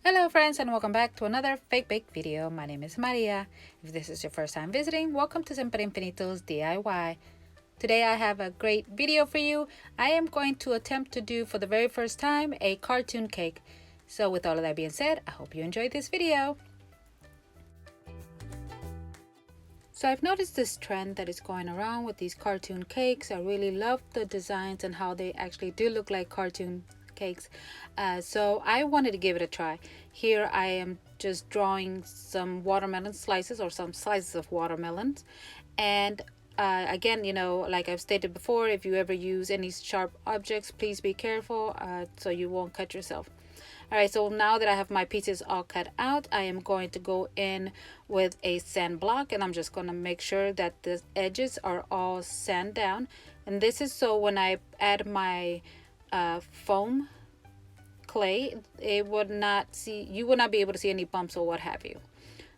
Hello friends, and welcome back to another fake bake video. My name is Maria. If this is your first time visiting, welcome to Siempre Infinitos DIY. Today I have a great video for you. I am going to attempt to do for the very first time a cartoon cake. So with all of that being said, I hope you enjoyed this video. So I've noticed this trend that is going around with these cartoon cakes. I really love the designs and how they actually do look like cartoon cakes. So I wanted to give it a try. Here I am just drawing some watermelon slices or some slices of watermelons. And again, like I've stated before, if you ever use any sharp objects, please be careful so you won't cut yourself. Alright, so now that I have my pieces all cut out, I am going to go in with a sand block, and I'm just going to make sure that the edges are all sand down. And this is so when I add my foam clay, you would not be able to see any bumps or what have you.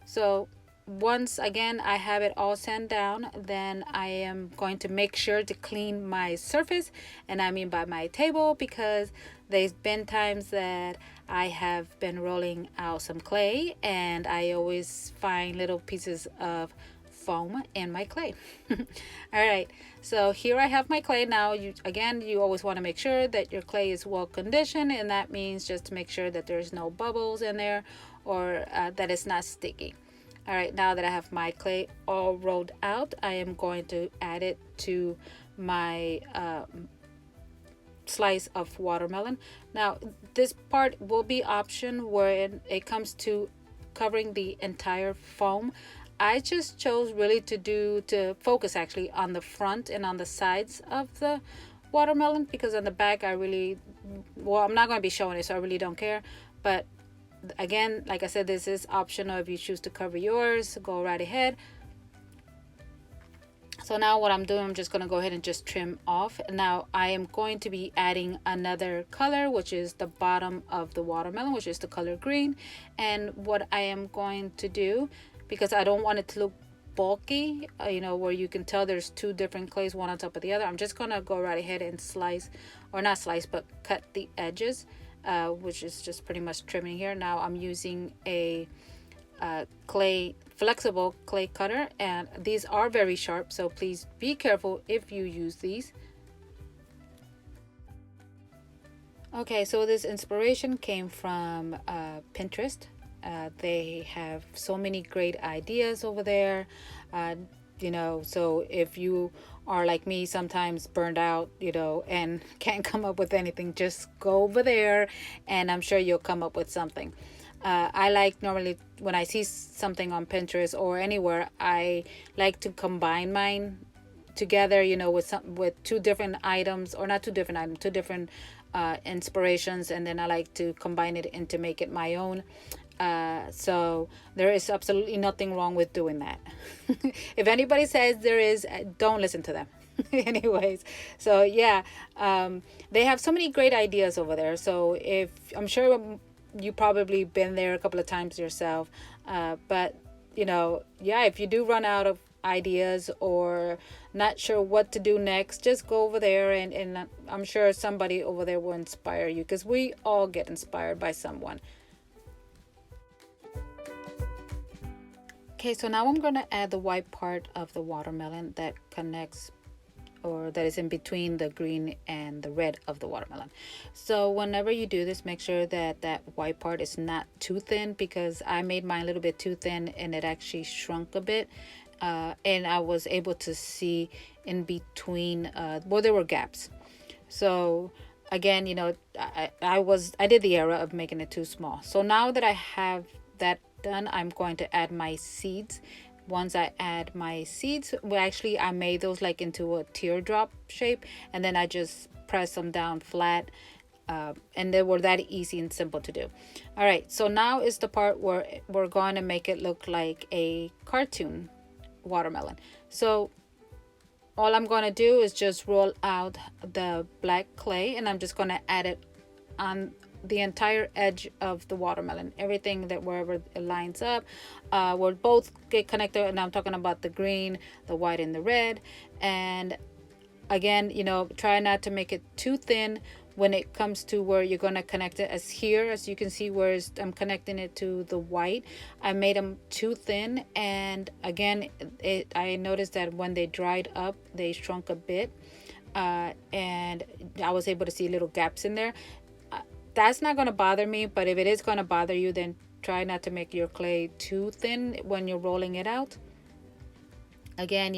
So once again I have it all sand down, then I am going to make sure to clean my surface, and I mean by my table, because there's been times that I have been rolling out some clay and I always find little pieces of foam in my clay. All right, so here I have my clay. Now you always want to make sure that your clay is well conditioned, and that means just to make sure that there's no bubbles in there or that it's not sticky. All right, now that I have my clay all rolled out, I am going to add it to my slice of watermelon. Now this part will be option when it comes to covering the entire foam. I just chose really to focus actually on the front and on the sides of the watermelon, because on the back I'm not going to be showing it, so I really don't care. But again, like I said, this is optional. If you choose to cover yours, go right ahead. So now what I'm doing, I'm just going to go ahead and just trim off. Now I am going to be adding another color, which is the bottom of the watermelon, which is the color green. And what I am going to do, because I don't want it to look bulky, where you can tell there's two different clays, one on top of the other, I'm just going to go right ahead and slice, or not slice, but cut the edges, which is just pretty much trimming here. Now I'm using a flexible clay cutter, and these are very sharp, so please be careful if you use these. Okay, so this inspiration came from Pinterest. They have so many great ideas over there. So if you are like me, sometimes burned out, and can't come up with anything, just go over there and I'm sure you'll come up with something. I like, normally when I see something on Pinterest or anywhere, I like to combine mine together, with two different items, or not two different items, two different inspirations, and then I like to combine it and to make it my own. So there is absolutely nothing wrong with doing that. If anybody says there is, don't listen to them. Anyways, so yeah, they have so many great ideas over there. So if I'm sure you probably been there a couple of times yourself, but yeah, if you do run out of ideas or not sure what to do next, just go over there, and I'm sure somebody over there will inspire you, because we all get inspired by someone. Okay, so now I'm going to add the white part of the watermelon that connects, or that is in between the green and the red of the watermelon. So whenever you do this, make sure that that white part is not too thin, because I made mine a little bit too thin and it actually shrunk a bit, and I was able to see in between there were gaps. So again, I did the error of making it too small. So now that I have that done, I'm going to add my seeds. Once I add my seeds, I made those like into a teardrop shape, and then I just press them down flat, and they were that easy and simple to do. All right, so now is the part where we're going to make it look like a cartoon watermelon. So all I'm going to do is just roll out the black clay, and I'm just going to add it on the entire edge of the watermelon, everything that wherever it lines up, will both get connected. And I'm talking about the green, the white, and the red. And again, try not to make it too thin, when it comes to where you're going to connect it, as here, as you can see where I'm connecting it to the white, I made them too thin. And again, I noticed that when they dried up, they shrunk a bit, and I was able to see little gaps in there. That's not going to bother me, but if it is going to bother you, then try not to make your clay too thin when you're rolling it out. Again,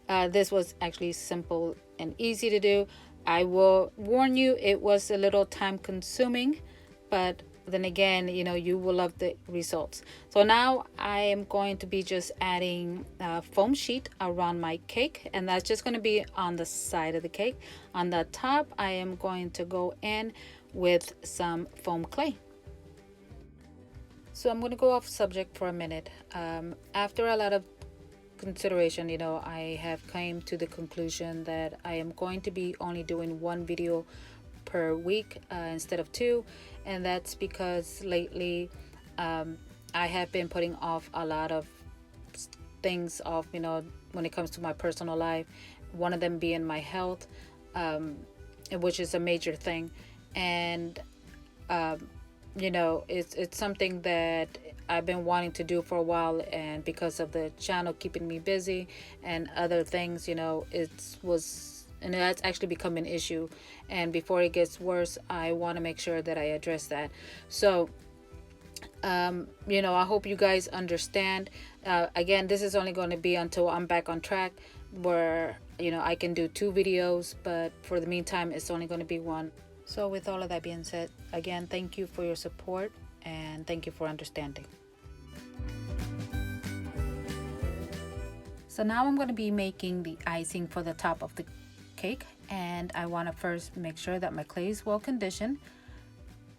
this was actually simple and easy to do. I will warn you, it was a little time consuming, but then again, you will love the results. So now I am going to be just adding a foam sheet around my cake, and that's just going to be on the side of the cake. On the top, I am going to go in with some foam clay. So I'm going to go off subject for a minute. After a lot of consideration, I have came to the conclusion that I am going to be only doing one video per week instead of two, and that's because lately I have been putting off a lot of things off, when it comes to my personal life, one of them being my health, which is a major thing. And it's something that I've been wanting to do for a while, and because of the channel keeping me busy and other things, and that's actually become an issue. And before it gets worse, I want to make sure that I address that. So I hope you guys understand. Again, this is only going to be until I'm back on track, where I can do 2 videos, but for the meantime it's only going to be 1. So with all of that being said, again, thank you for your support and thank you for understanding. So now I'm going to be making the icing for the top of the cake, and I want to first make sure that my clay is well conditioned.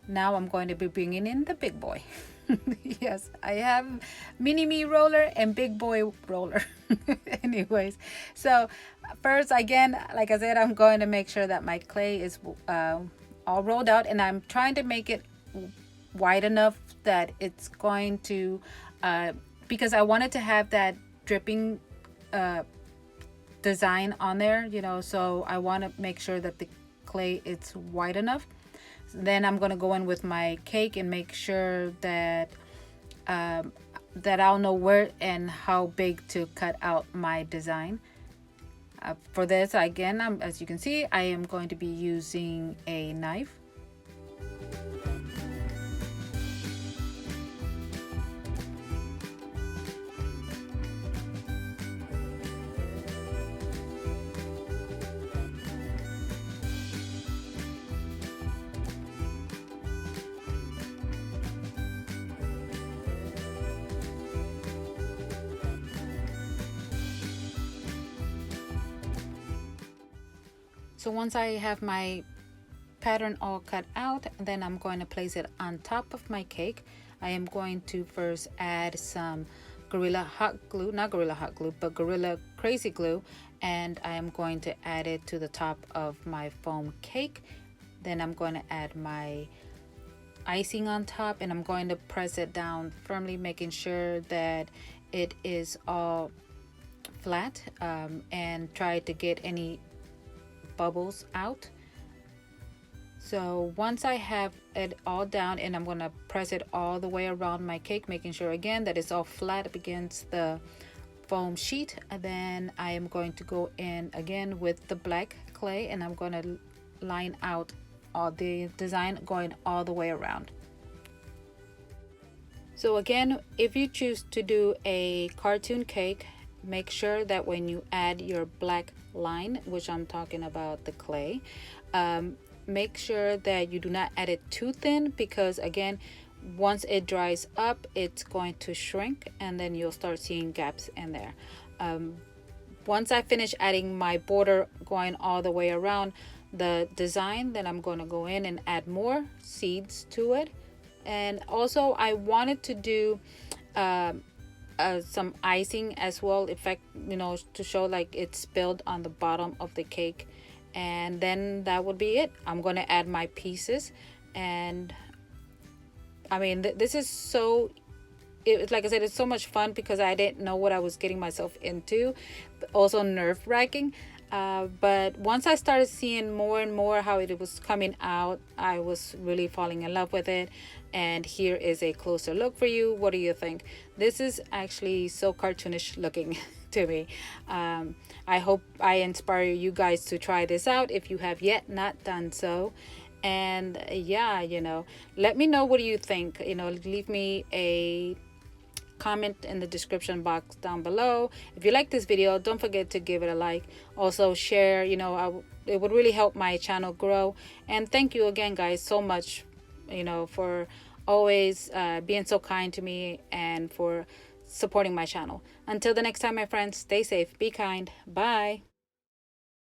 Now I'm going to be bringing in the big boy. Yes, I have mini me roller and big boy roller. Anyways, so first, again, like I said, I'm going to make sure that my clay is all rolled out, and I'm trying to make it wide enough that it's going to because I wanted to have that dripping design on there, so I want to make sure that the clay is wide enough. Then I'm going to go in with my cake and make sure that I'll know where and how big to cut out my design. For this, again, as you can see, I am going to be using a knife. So once I have my pattern all cut out, then I'm going to place it on top of my cake. I am going to first add some Gorilla Hot Glue, not Gorilla Hot Glue, but Gorilla Crazy Glue, and I am going to add it to the top of my foam cake. Then I'm going to add my icing on top, and I'm going to press it down firmly, making sure that it is all flat, and try to get any bubbles out. So once I have it all down, and I'm going to press it all the way around my cake, making sure again that it's all flat up against the foam sheet, and then I am going to go in again with the black clay, and I'm going to line out all the design going all the way around. So again, if you choose to do a cartoon cake, make sure that when you add your black line, which I'm talking about the clay, make sure that you do not add it too thin, because again, once it dries up, it's going to shrink, and then you'll start seeing gaps in there. Once I finish adding my border going all the way around the design, then I'm going to go in and add more seeds to it. And also I wanted to do some icing as well, effect, to show like it's spilled on the bottom of the cake. And then that would be it. I'm going to add my pieces, and I mean, this is so, like I said, it's so much fun because I didn't know what I was getting myself into, but also nerve-wracking. But once I started seeing more and more how it was coming out, I was really falling in love with it. And here is a closer look for you. What do you think? This is actually so cartoonish looking to me. I hope I inspire you guys to try this out if you have yet not done so. And yeah, let me know, what do you think? Leave me a comment in the description box down below. If you like this video, don't forget to give it a like. Also share, it would really help my channel grow. And thank you again, guys, so much, for always being so kind to me and for supporting my channel. Until the next time, my friends, stay safe, be kind, bye.